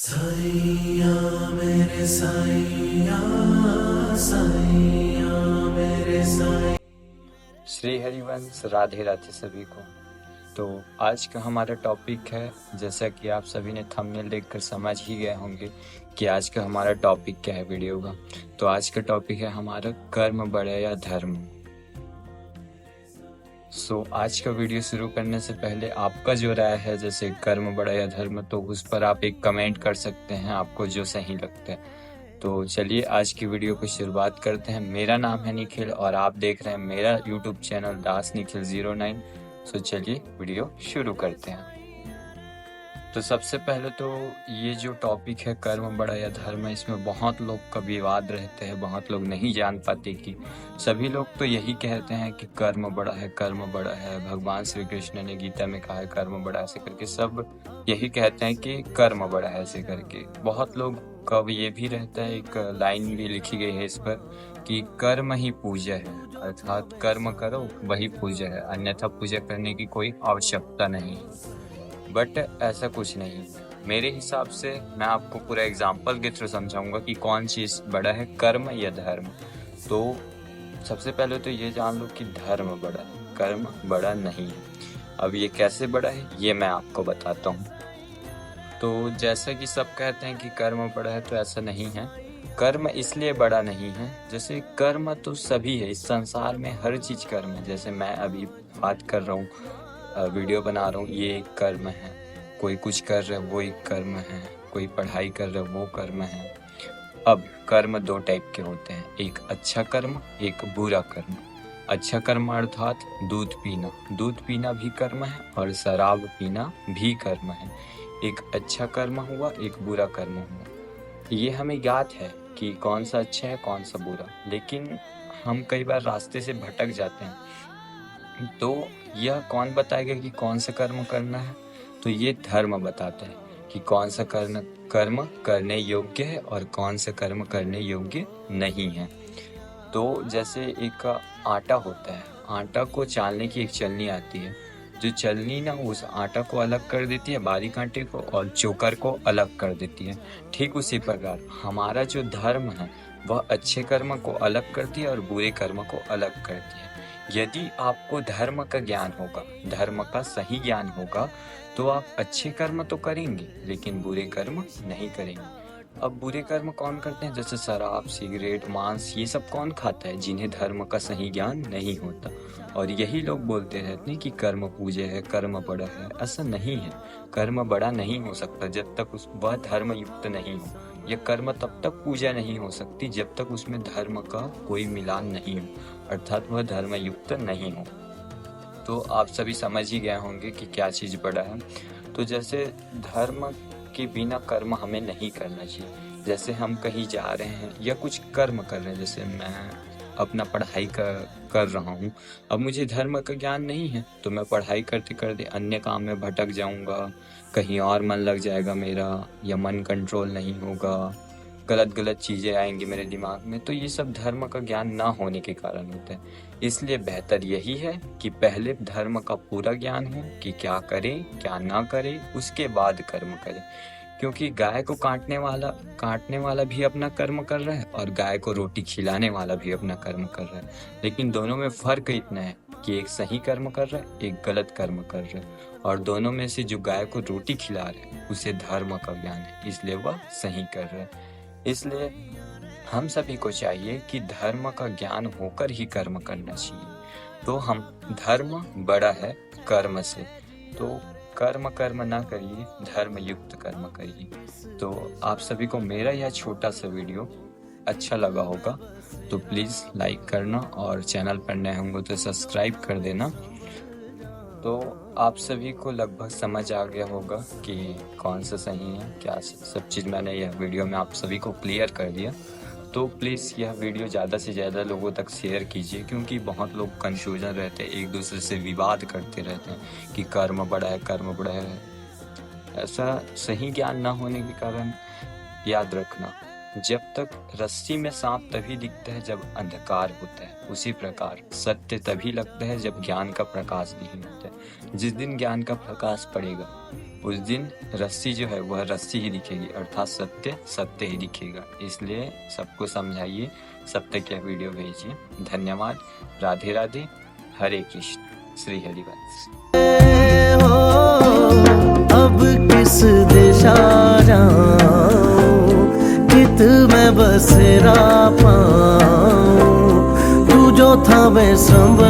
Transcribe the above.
साईया मेरे साईया, साईया मेरे साईया। श्री हरिवंश, राधे राधे सभी को। तो आज का हमारा टॉपिक है, जैसा कि आप सभी ने थंबनेल देखकर समझ ही गए होंगे कि आज का हमारा टॉपिक क्या है वीडियो का। तो आज का टॉपिक है हमारा कर्म बड़ा या धर्म। आज का वीडियो शुरू करने से पहले आपका जो राय है, जैसे कर्म बड़ा या धर्म, तो उस पर आप एक कमेंट कर सकते हैं, आपको जो सही लगता है। तो चलिए आज की वीडियो की शुरुआत करते हैं। मेरा नाम है निखिल और आप देख रहे हैं मेरा यूट्यूब चैनल दास निखिल 09। चलिए वीडियो शुरू करते हैं। तो सबसे पहले तो ये जो टॉपिक है कर्म बड़ा या धर्म, इसमें बहुत लोग का विवाद रहते हैं। बहुत लोग नहीं जान पाते कि सभी लोग तो यही कहते हैं कि कर्म बड़ा है, कर्म बड़ा है। भगवान श्री कृष्ण ने गीता में कहा है कर्म बड़ा, ऐसे करके सब यही कहते हैं कि कर्म बड़ा है ऐसे करके। बहुत लोग का ये भी रहता है, एक लाइन भी लिखी गई है इस पर कि कर्म ही पूजा है, अर्थात कर्म करो वही पूजा है, अन्यथा पूजा करने की कोई आवश्यकता नहीं है। बट ऐसा कुछ नहीं। मेरे हिसाब से मैं आपको पूरा एग्जाम्पल के थ्रू समझाऊंगा कि कौन चीज़ बड़ा है, कर्म या धर्म। तो सबसे पहले तो ये जान लो कि धर्म बड़ा है, कर्म बड़ा नहीं है। अब ये कैसे बड़ा है ये मैं आपको बताता हूँ। तो जैसा कि सब कहते हैं कि कर्म बड़ा है, तो ऐसा नहीं है। कर्म इसलिए बड़ा नहीं है, जैसे कर्म तो सभी है, इस संसार में हर चीज़ कर्म है। जैसे मैं अभी बात कर रहा हूँ, वीडियो बना रहा हूँ, ये एक कर्म है। कोई कुछ कर रहा है वो एक कर्म है। कोई पढ़ाई कर रहा है वो कर्म है। अब कर्म दो टाइप के होते हैं, एक अच्छा कर्म, एक बुरा कर्म। अच्छा कर्म अर्थात दूध पीना, दूध पीना भी कर्म है और शराब पीना भी कर्म है। एक अच्छा कर्म हुआ, एक बुरा कर्म हुआ। ये हमें ज्ञात है कि कौन सा अच्छा है कौन सा बुरा, लेकिन हम कई बार रास्ते से भटक जाते हैं। तो यह कौन बताएगा कि कौन सा कर्म करना है? तो ये धर्म बताता है कि कौन सा कर्म करने योग्य है और कौन सा कर्म करने योग्य नहीं है। तो जैसे एक आटा होता है, आटा को चालने की एक चलनी आती है, जो चलनी ना उस आटा को अलग कर देती है, बारीक आटे को, और चोकर को अलग कर देती है। ठीक उसी प्रकार हमारा जो धर्म है वह अच्छे कर्म को अलग करती है और बुरे कर्म को अलग करती है। यदि आपको धर्म का ज्ञान होगा, धर्म का सही ज्ञान होगा, तो आप अच्छे कर्म तो करेंगे लेकिन बुरे कर्म नहीं करेंगे। अब बुरे कर्म कौन करते हैं? जैसे शराब, सिगरेट, मांस, ये सब कौन खाता है? जिन्हें धर्म का सही ज्ञान नहीं होता। और यही लोग बोलते रहते हैं कि कर्म पूजे है, कर्म बड़ा है। ऐसा नहीं है, कर्म बड़ा नहीं हो सकता जब तक वह धर्म युक्त नहीं हो। यह कर्म तब तक पूजा नहीं हो सकती जब तक उसमें धर्म का कोई मिलान नहीं हो, अर्थात वह धर्म युक्त नहीं हो। तो आप सभी समझ ही गए होंगे कि क्या चीज़ बड़ा है। तो जैसे धर्म के बिना कर्म हमें नहीं करना चाहिए। जैसे हम कहीं जा रहे हैं या कुछ कर्म कर रहे हैं, जैसे मैं अपना पढ़ाई कर रहा हूँ। अब मुझे धर्म का ज्ञान नहीं है तो मैं पढ़ाई करते करते अन्य काम में भटक जाऊँगा, कहीं और मन लग जाएगा मेरा, या मन कंट्रोल नहीं होगा, गलत चीज़ें आएंगी मेरे दिमाग में। तो ये सब धर्म का ज्ञान ना होने के कारण होता है। इसलिए बेहतर यही है कि पहले धर्म का पूरा ज्ञान हो कि क्या करें क्या ना करें, उसके बाद कर्म करें। क्योंकि गाय को काटने वाला भी अपना कर्म कर रहा है और गाय को रोटी खिलाने वाला भी अपना कर्म कर रहा है, लेकिन दोनों में फर्क इतना है कि एक सही कर्म कर रहा है, एक गलत कर्म कर रहा है। और दोनों में से जो गाय को रोटी खिला रहा है उसे धर्म का ज्ञान है, इसलिए वह सही कर रहा है। इसलिए हम सभी को चाहिए कि धर्म का ज्ञान होकर ही कर्म करना चाहिए। तो हम धर्म बड़ा है कर्म से, तो कर्म ना करिए, धर्म युक्त कर्म करिए। तो आप सभी को मेरा यह छोटा सा वीडियो अच्छा लगा होगा तो प्लीज़ लाइक करना, और चैनल पर नए होंगे तो सब्सक्राइब कर देना। तो आप सभी को लगभग समझ आ गया होगा कि कौन सा सही है, क्या सब चीज़ मैंने यह वीडियो में आप सभी को क्लियर कर दिया। तो प्लीज़ यह वीडियो ज़्यादा से ज़्यादा लोगों तक शेयर कीजिए, क्योंकि बहुत लोग कन्फ्यूजन रहते हैं, एक दूसरे से विवाद करते रहते हैं कि कर्म बड़ा है, कर्म बड़ा है। ऐसा सही ज्ञान ना होने के कारण याद रखना, जब तक रस्सी में सांप तभी दिखता है जब अंधकार होता है, उसी प्रकार सत्य तभी लगता है जब ज्ञान का प्रकाश नहीं होता है। जिस दिन ज्ञान का प्रकाश पड़ेगा उस दिन रस्सी जो है वह रस्सी ही दिखेगी, अर्थात सत्य सत्य ही दिखेगा। इसलिए सबको समझाइए, सब तक यह वीडियो भेजिए। धन्यवाद। राधे राधे। हरे कृष्ण। श्री हरिवंश। अब किस दिशा जाऊं, कित में बसेरा पाऊं, तू जो था मैं संभ